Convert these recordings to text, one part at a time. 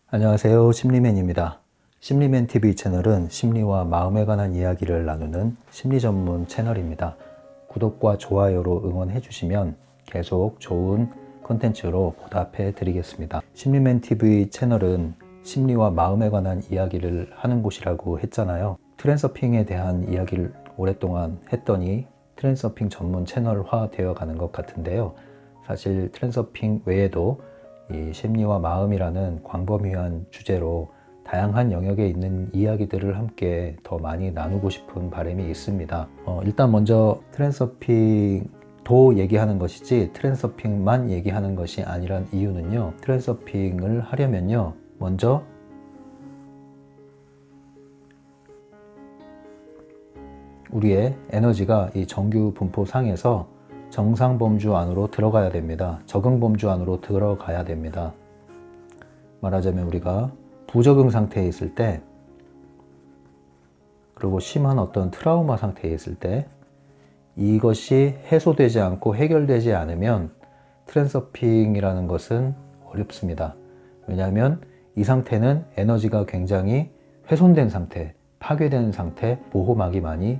안녕하세요. 심리맨입니다. 심리맨 TV 채널은 심리와 마음에 관한 이야기를 나누는 심리 전문 채널입니다. 구독과 좋아요로 응원해 주시면 계속 좋은 콘텐츠로 보답해 드리겠습니다. 심리맨 TV 채널은 심리와 마음에 관한 이야기를 하는 곳이라고 했잖아요. 트랜서핑에 대한 이야기를 오랫동안 했더니 트랜서핑 전문 채널화 되어 가는 것 같은데요. 사실 트랜서핑 외에도 이 심리와 마음이라는 광범위한 주제로 다양한 영역에 있는 이야기들을 함께 더 많이 나누고 싶은 바람이 있습니다. 일단 먼저 트랜서핑도 얘기하는 것이지 트랜서핑만 얘기하는 것이 아니란 이유는요. 트랜서핑을 하려면요. 먼저 우리의 에너지가 이 정규 분포상에서 정상 범주 안으로 들어가야 됩니다. 적응 범주 안으로 들어가야 됩니다. 말하자면 우리가 부적응 상태에 있을 때, 그리고 심한 어떤 트라우마 상태에 있을 때 이것이 해소되지 않고 해결되지 않으면 트랜서핑이라는 것은 어렵습니다. 왜냐하면 이 상태는 에너지가 굉장히 훼손된 상태, 파괴된 상태, 보호막이 많이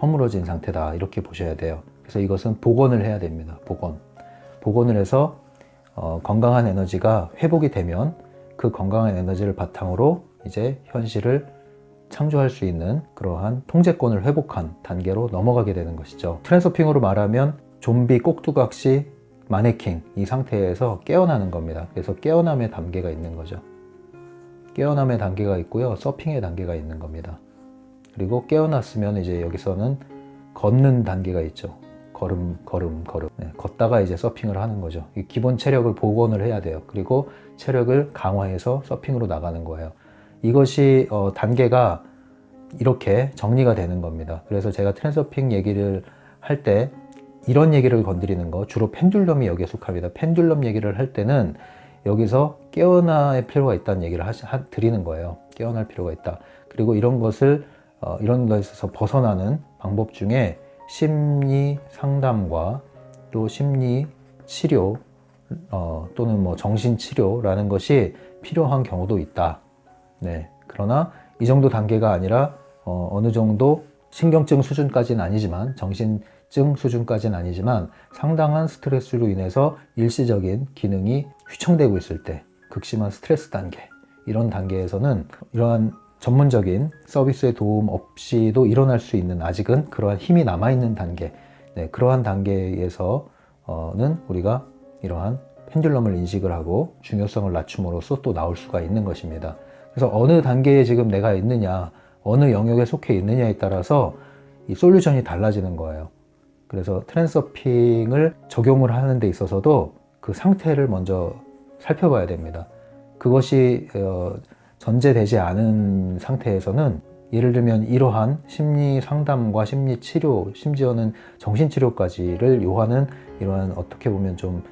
허물어진 상태다, 이렇게 보셔야 돼요. 그래서 이것은 복원을 해야 됩니다. 복원을 해서 건강한 에너지가 회복이 되면 그 건강한 에너지를 바탕으로 이제 현실을 창조할 수 있는 그러한 통제권을 회복한 단계로 넘어가게 되는 것이죠. 트랜서핑으로 말하면 좀비 꼭두각시 마네킹, 이 상태에서 깨어나는 겁니다. 그래서 깨어남의 단계가 있는 거죠. 깨어남의 단계가 있고요, 서핑의 단계가 있는 겁니다. 그리고 깨어났으면 이제 여기서는 걷는 단계가 있죠. 걸음. 네, 걷다가 이제 서핑을 하는 거죠. 이 기본 체력을 복원을 해야 돼요. 그리고 체력을 강화해서 서핑으로 나가는 거예요. 이것이 단계가 이렇게 정리가 되는 겁니다. 그래서 제가 트랜서핑 얘기를 할 때 이런 얘기를 건드리는 거, 주로 펜듈럼이 여기에 속합니다. 펜듈럼 얘기를 할 때는 여기서 깨어날 필요가 있다는 얘기를 드리는 거예요. 깨어날 필요가 있다. 그리고 이런 것에서 벗어나는 방법 중에 심리 상담과 또 심리 치료 또는 뭐 정신 치료라는 것이 필요한 경우도 있다. 네. 그러나 이 정도 단계가 아니라 어느 정도 신경증 수준까지는 아니지만, 정신증 수준까지는 아니지만 상당한 스트레스로 인해서 일시적인 기능이 휘청되고 있을 때, 극심한 스트레스 단계, 이런 단계에서는 이러한 전문적인 서비스의 도움 없이도 일어날 수 있는, 아직은 그러한 힘이 남아있는 단계, 네, 그러한 단계에서는 우리가 이러한 펜듈럼을 인식을 하고 중요성을 낮춤으로써 또 나올 수가 있는 것입니다. 그래서 어느 단계에 지금 내가 있느냐, 어느 영역에 속해 있느냐에 따라서 이 솔루션이 달라지는 거예요. 그래서 트랜서핑을 적용을 하는 데 있어서도 그 상태를 먼저 살펴봐야 됩니다. 그것이 전제되지 않은 상태에서는, 예를 들면 이러한 심리 상담과 심리 치료, 심지어는 정신치료까지를 요하는 이러한 어떻게 보면 좀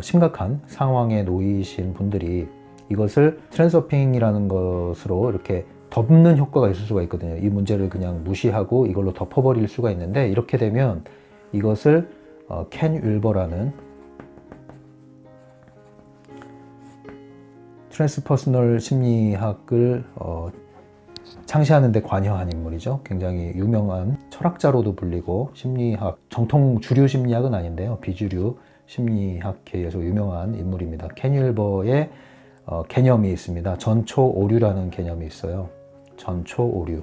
심각한 상황에 놓이신 분들이 이것을 트랜서핑이라는 것으로 이렇게 덮는 효과가 있을 수가 있거든요. 이 문제를 그냥 무시하고 이걸로 덮어버릴 수가 있는데, 이렇게 되면 이것을 켄 윌버라는 트랜스퍼스널 심리학을 창시하는 데 관여한 인물이죠. 굉장히 유명한 철학자로도 불리고, 심리학, 정통 주류 심리학은 아닌데요, 비주류 심리학계에서 유명한 인물입니다. 켄 윌버의 개념이 있습니다. 전초오류라는 개념이 있어요. 전초오류.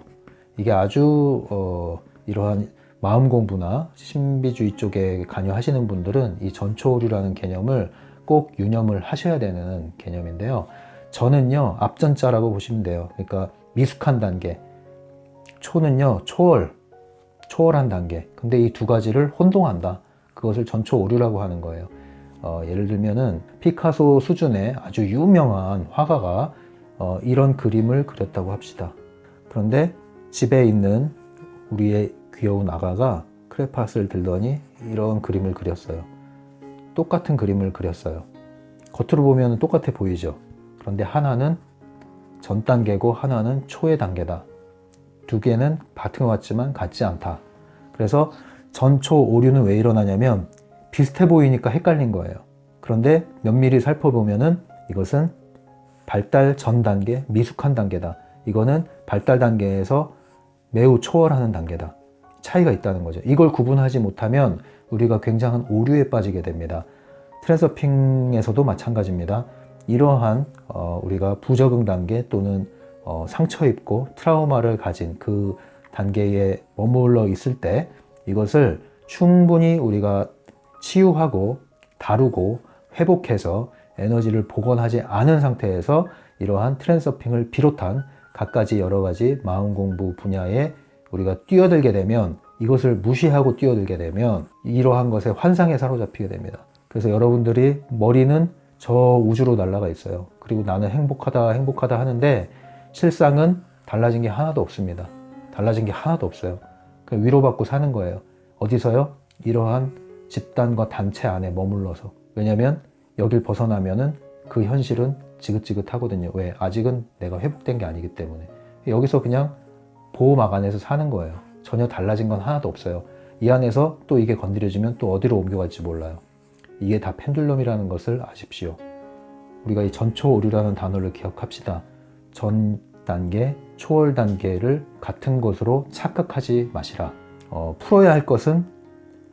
이게 아주 이러한 마음 공부나 신비주의 쪽에 관여하시는 분들은 이 전초오류라는 개념을 꼭 유념을 하셔야 되는 개념인데요. 저는요, 앞전자라고 보시면 돼요. 그러니까 미숙한 단계, 초는요, 초월한 단계. 근데 이 두 가지를 혼동한다. 그것을 전초오류라고 하는 거예요. 예를 들면은 피카소 수준의 아주 유명한 화가가 이런 그림을 그렸다고 합시다. 그런데 집에 있는 우리의 귀여운 아가가 크레파스를 들더니 이런 그림을 그렸어요. 똑같은 그림을 그렸어요. 겉으로 보면 똑같아 보이죠. 그런데 하나는 전 단계고 하나는 초의 단계다. 두 개는 같은 것 같지만 같지 않다. 그래서 전초 오류는 왜 일어나냐면 비슷해 보이니까 헷갈린 거예요. 그런데 면밀히 살펴보면은 이것은 발달 전 단계, 미숙한 단계다. 이거는 발달 단계에서 매우 초월하는 단계다. 차이가 있다는 거죠. 이걸 구분하지 못하면 우리가 굉장한 오류에 빠지게 됩니다. 트랜서핑에서도 마찬가지입니다. 이러한 우리가 부적응 단계 또는 상처 입고 트라우마를 가진 그 단계에 머물러 있을 때 이것을 충분히 우리가 치유하고 다루고 회복해서 에너지를 복원하지 않은 상태에서 이러한 트랜서핑을 비롯한 갖가지 여러 가지 마음 공부 분야에 우리가 뛰어들게 되면, 이것을 무시하고 뛰어들게 되면 이러한 것에 환상에 사로잡히게 됩니다. 그래서 여러분들이 머리는 저 우주로 날아가 있어요. 그리고 나는 행복하다 행복하다 하는데 실상은 달라진 게 하나도 없습니다. 달라진 게 하나도 없어요. 그냥 위로받고 사는 거예요. 어디서요? 이러한 집단과 단체 안에 머물러서. 왜냐면 여길 벗어나면은 그 현실은 지긋지긋하거든요. 왜? 아직은 내가 회복된 게 아니기 때문에. 여기서 그냥 보호막 안에서 사는 거예요. 전혀 달라진 건 하나도 없어요. 이 안에서 또 이게 건드려지면 또 어디로 옮겨갈지 몰라요. 이게 다 펜듈럼이라는 것을 아십시오. 우리가 이 전초오류라는 단어를 기억합시다. 전 단계, 초월 단계를 같은 것으로 착각하지 마시라. 풀어야 할 것은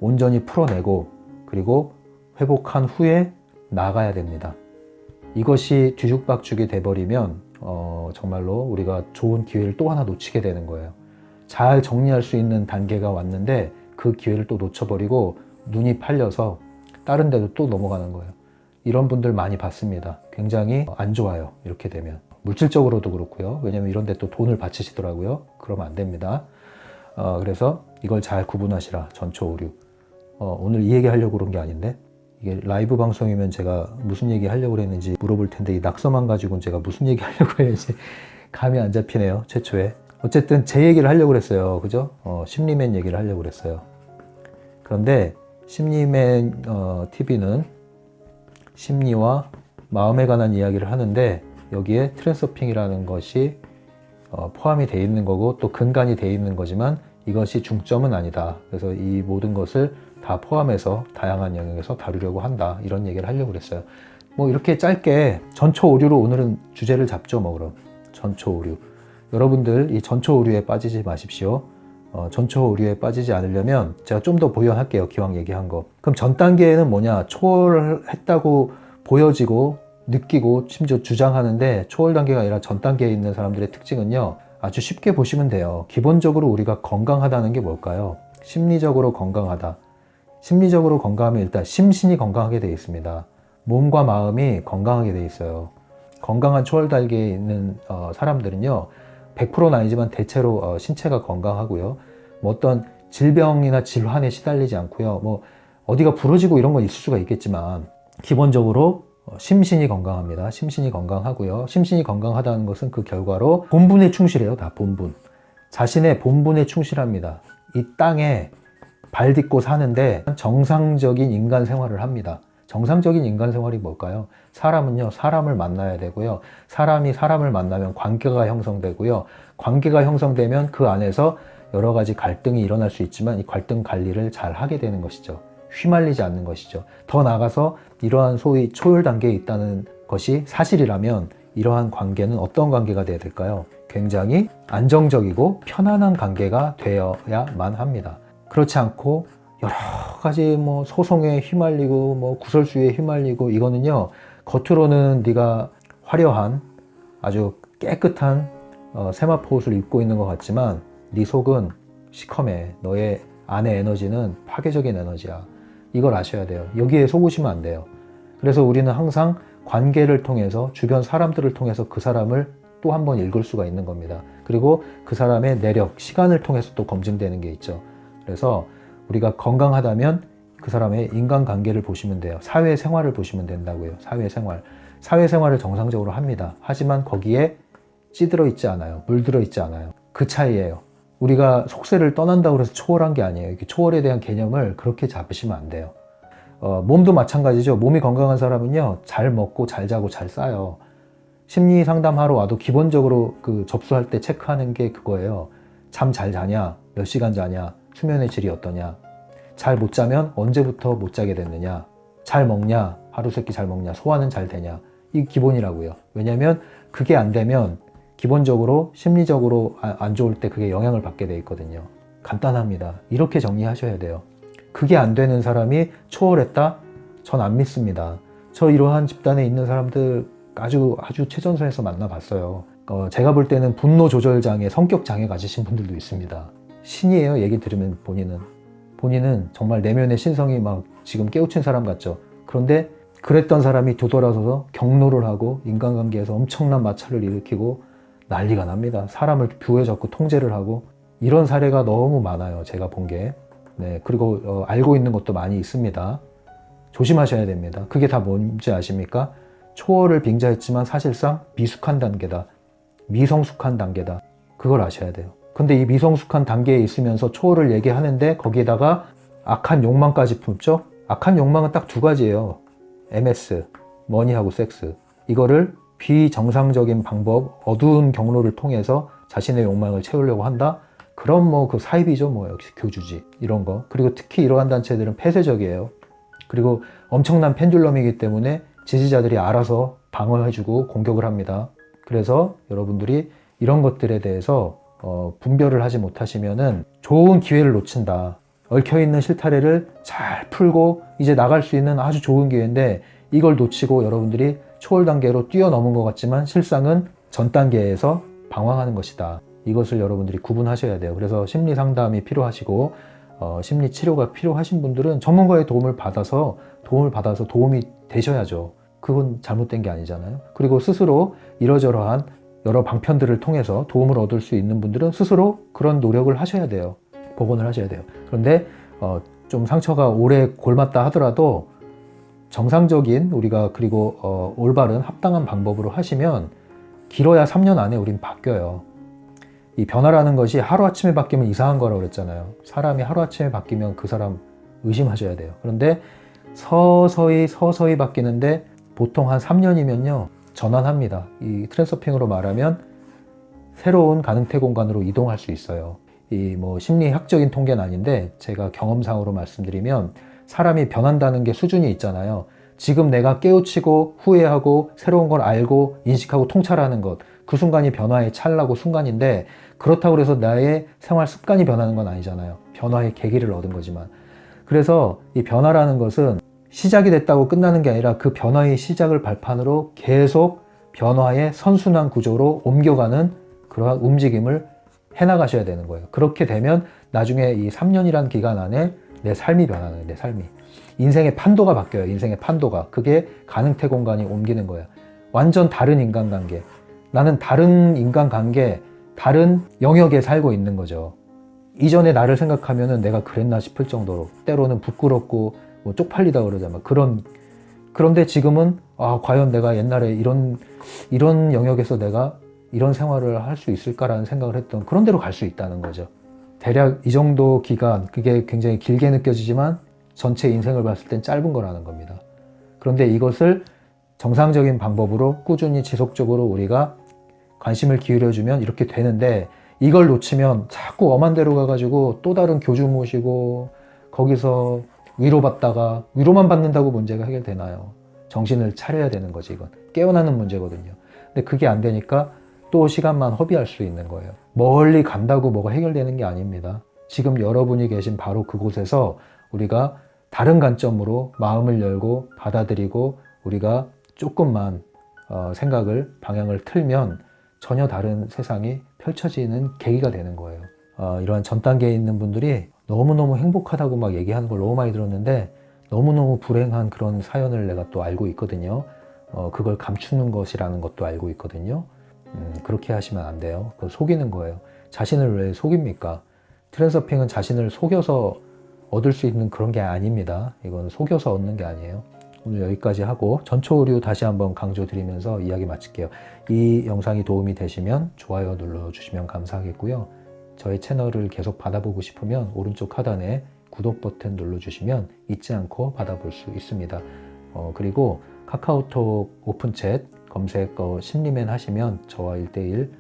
온전히 풀어내고 그리고 회복한 후에 나가야 됩니다. 이것이 뒤죽박죽이 돼버리면 정말로 우리가 좋은 기회를 또 하나 놓치게 되는 거예요. 잘 정리할 수 있는 단계가 왔는데 그 기회를 또 놓쳐버리고 눈이 팔려서 다른 데도 또 넘어가는 거예요. 이런 분들 많이 봤습니다. 굉장히 안 좋아요. 이렇게 되면. 물질적으로도 그렇고요. 왜냐면 이런 데 또 돈을 바치시더라고요. 그러면 안 됩니다. 그래서 이걸 잘 구분하시라. 전초 오류. 오늘 이 얘기 하려고 그런 게 아닌데 이게 라이브 방송이면 제가 무슨 얘기 하려고 그랬는지 물어볼 텐데 이 낙서만 가지고는 제가 무슨 얘기 하려고 했는지 감이 안 잡히네요. 최초에. 어쨌든 제 얘기를 하려고 그랬어요. 그죠? 심리맨 얘기를 하려고 그랬어요. 그런데 심리맨 TV는 심리와 마음에 관한 이야기를 하는데 여기에 트랜서핑이라는 것이 포함이 되어 있는 거고 또 근간이 되어 있는 거지만 이것이 중점은 아니다. 그래서 이 모든 것을 다 포함해서 다양한 영역에서 다루려고 한다. 이런 얘기를 하려고 그랬어요. 뭐 이렇게 짧게 전초 오류로 오늘은 주제를 잡죠. 뭐 그럼 전초 오류. 여러분들 이 전초 오류에 빠지지 마십시오. 전초 오류에 빠지지 않으려면 제가 좀 더 보완할게요. 기왕 얘기한 거. 그럼 전 단계에는 뭐냐? 초월했다고 보여지고 느끼고 심지어 주장하는데 초월 단계가 아니라 전 단계에 있는 사람들의 특징은요. 아주 쉽게 보시면 돼요. 기본적으로 우리가 건강하다는 게 뭘까요? 심리적으로 건강하다. 심리적으로 건강하면 일단 심신이 건강하게 되어 있습니다. 몸과 마음이 건강하게 되어 있어요. 건강한 초월 단계에 있는 사람들은요. 100%는 아니지만 대체로 신체가 건강하고요. 뭐 어떤 질병이나 질환에 시달리지 않고요. 뭐 어디가 부러지고 이런 건 있을 수가 있겠지만 기본적으로 심신이 건강합니다. 심신이 건강하고요. 심신이 건강하다는 것은 그 결과로 본분에 충실해요. 다 본분. 자신의 본분에 충실합니다. 이 땅에 발 딛고 사는데 정상적인 인간 생활을 합니다. 정상적인 인간 생활이 뭘까요? 사람은요, 사람을 만나야 되고요. 사람이 사람을 만나면 관계가 형성되고요. 관계가 형성되면 그 안에서 여러 가지 갈등이 일어날 수 있지만 이 갈등 관리를 잘 하게 되는 것이죠. 휘말리지 않는 것이죠. 더 나아가서 이러한 소위 초월 단계에 있다는 것이 사실이라면 이러한 관계는 어떤 관계가 되어야 될까요? 굉장히 안정적이고 편안한 관계가 되어야만 합니다. 그렇지 않고 여러 가지 뭐 소송에 휘말리고 뭐 구설수에 휘말리고 이거는요 겉으로는 네가 화려한 아주 깨끗한 세마포 옷을 입고 있는 것 같지만 네 속은 시커매. 너의 안의 에너지는 파괴적인 에너지야. 이걸 아셔야 돼요. 여기에 속으시면 안 돼요. 그래서 우리는 항상 관계를 통해서 주변 사람들을 통해서 그 사람을 또 한 번 읽을 수가 있는 겁니다. 그리고 그 사람의 내력, 시간을 통해서 또 검증되는 게 있죠. 그래서 우리가 건강하다면 그 사람의 인간관계를 보시면 돼요. 사회생활을 보시면 된다고요. 사회생활. 사회생활을 정상적으로 합니다. 하지만 거기에 찌들어 있지 않아요. 물들어 있지 않아요. 그 차이예요. 우리가 속세를 떠난다고 해서 초월한 게 아니에요. 이렇게 초월에 대한 개념을 그렇게 잡으시면 안 돼요. 몸도 마찬가지죠. 몸이 건강한 사람은요. 잘 먹고 잘 자고 잘 싸요. 심리 상담하러 와도 기본적으로 그 접수할 때 체크하는 게 그거예요. 잠 잘 자냐? 몇 시간 자냐? 수면의 질이 어떠냐? 잘 못 자면 언제부터 못 자게 됐느냐? 잘 먹냐? 하루 세끼 잘 먹냐? 소화는 잘 되냐? 이 기본이라고요. 왜냐하면 그게 안 되면 기본적으로 심리적으로 안 좋을 때 그게 영향을 받게 돼 있거든요. 간단합니다. 이렇게 정리하셔야 돼요. 그게 안 되는 사람이 초월했다? 전 안 믿습니다. 저 이러한 집단에 있는 사람들 아주 최전선에서 만나봤어요. 제가 볼 때는 분노 조절 장애, 성격 장애 가지신 분들도 있습니다. 신이에요. 얘기 들으면 본인은 정말 내면의 신성이 막 지금 깨우친 사람 같죠. 그런데 그랬던 사람이 되돌아서서 경로를 하고 인간관계에서 엄청난 마찰을 일으키고 난리가 납니다. 사람을 부여잡고 통제를 하고 이런 사례가 너무 많아요. 제가 본 게. 네, 그리고 알고 있는 것도 많이 있습니다. 조심하셔야 됩니다. 그게 다 뭔지 아십니까? 초월을 빙자했지만 사실상 미숙한 단계다. 미성숙한 단계다. 그걸 아셔야 돼요. 근데 이 미성숙한 단계에 있으면서 초월을 얘기하는데 거기에다가 악한 욕망까지 품죠? 악한 욕망은 딱 두 가지예요. MS, 머니하고 섹스. 이거를 비정상적인 방법, 어두운 경로를 통해서 자신의 욕망을 채우려고 한다? 그럼 뭐 그 사입이죠. 뭐 역시 교주지. 이런 거. 그리고 특히 이러한 단체들은 폐쇄적이에요. 그리고 엄청난 펜듈럼이기 때문에 지지자들이 알아서 방어해주고 공격을 합니다. 그래서 여러분들이 이런 것들에 대해서 분별을 하지 못하시면은 좋은 기회를 놓친다. 얽혀있는 실타래를 잘 풀고 이제 나갈 수 있는 아주 좋은 기회인데 이걸 놓치고 여러분들이 초월 단계로 뛰어넘은 것 같지만 실상은 전 단계에서 방황하는 것이다. 이것을 여러분들이 구분하셔야 돼요. 그래서 심리 상담이 필요하시고 심리 치료가 필요하신 분들은 전문가의 도움을 받아서 도움이 되셔야죠. 그건 잘못된 게 아니잖아요. 그리고 스스로 이러저러한 여러 방편들을 통해서 도움을 얻을 수 있는 분들은 스스로 그런 노력을 하셔야 돼요. 복원을 하셔야 돼요. 그런데 좀 상처가 오래 골맞다 하더라도 정상적인 우리가 그리고 올바른 합당한 방법으로 하시면 길어야 3년 안에 우린 바뀌어요. 이 변화라는 것이 하루아침에 바뀌면 이상한 거라고 그랬잖아요. 사람이 하루아침에 바뀌면 그 사람 의심하셔야 돼요. 그런데 서서히 바뀌는데 보통 한 3년이면요 전환합니다. 이 트랜서핑으로 말하면 새로운 가능태 공간으로 이동할 수 있어요. 이 뭐 심리학적인 통계는 아닌데 제가 경험상으로 말씀드리면 사람이 변한다는 게 수준이 있잖아요. 지금 내가 깨우치고 후회하고 새로운 걸 알고 인식하고 통찰하는 것, 그 순간이 변화의 찰나고 순간인데 그렇다고 해서 나의 생활 습관이 변하는 건 아니잖아요. 변화의 계기를 얻은 거지만. 그래서 이 변화라는 것은 시작이 됐다고 끝나는 게 아니라 그 변화의 시작을 발판으로 계속 변화의 선순환 구조로 옮겨가는 그러한 움직임을 해나가셔야 되는 거예요. 그렇게 되면 나중에 이 3년이란 기간 안에 내 삶이 변하는 거예요. 내 삶이. 인생의 판도가 바뀌어요. 인생의 판도가. 그게 가능태 공간이 옮기는 거예요. 완전 다른 인간관계. 나는 다른 인간관계, 다른 영역에 살고 있는 거죠. 이전에 나를 생각하면은 내가 그랬나 싶을 정도로 때로는 부끄럽고 뭐 쪽팔리다 그러잖아요. 그런데 지금은 과연 내가 옛날에 이런 영역에서 내가 이런 생활을 할 수 있을까라는 생각을 했던 그런 데로 갈 수 있다는 거죠. 대략 이 정도 기간, 그게 굉장히 길게 느껴지지만 전체 인생을 봤을 땐 짧은 거라는 겁니다. 그런데 이것을 정상적인 방법으로 꾸준히 지속적으로 우리가 관심을 기울여주면 이렇게 되는데 이걸 놓치면 자꾸 엄한 데로 가가지고 또 다른 교주 모시고 거기서 위로받다가 위로만 받는다고 문제가 해결되나요? 정신을 차려야 되는 거지 이건. 깨어나는 문제거든요. 근데 그게 안 되니까 또 시간만 허비할 수 있는 거예요. 멀리 간다고 뭐가 해결되는 게 아닙니다. 지금 여러분이 계신 바로 그곳에서 우리가 다른 관점으로 마음을 열고 받아들이고 우리가 조금만 생각을 방향을 틀면 전혀 다른 세상이 펼쳐지는 계기가 되는 거예요. 이러한 전 단계에 있는 분들이 너무너무 행복하다고 막 얘기하는 걸 너무 많이 들었는데 너무너무 불행한 그런 사연을 내가 또 알고 있거든요. 그걸 감추는 것이라는 것도 알고 있거든요. 그렇게 하시면 안 돼요. 그거 속이는 거예요. 자신을 왜 속입니까? 트랜서핑은 자신을 속여서 얻을 수 있는 그런 게 아닙니다. 이건 속여서 얻는 게 아니에요. 오늘 여기까지 하고 전초오류 다시 한번 강조드리면서 이야기 마칠게요. 이 영상이 도움이 되시면 좋아요 눌러주시면 감사하겠고요. 저희 채널을 계속 받아보고 싶으면 오른쪽 하단에 구독 버튼 눌러주시면 잊지 않고 받아볼 수 있습니다. 그리고 카카오톡 오픈챗 검색 심리맨 하시면 저와 1대1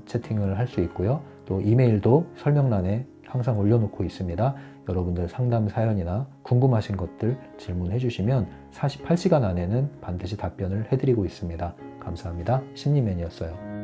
채팅을 할 수 있고요. 또 이메일도 설명란에 항상 올려놓고 있습니다. 여러분들 상담 사연이나 궁금하신 것들 질문해 주시면 48시간 안에는 반드시 답변을 해드리고 있습니다. 감사합니다. 심리맨이었어요.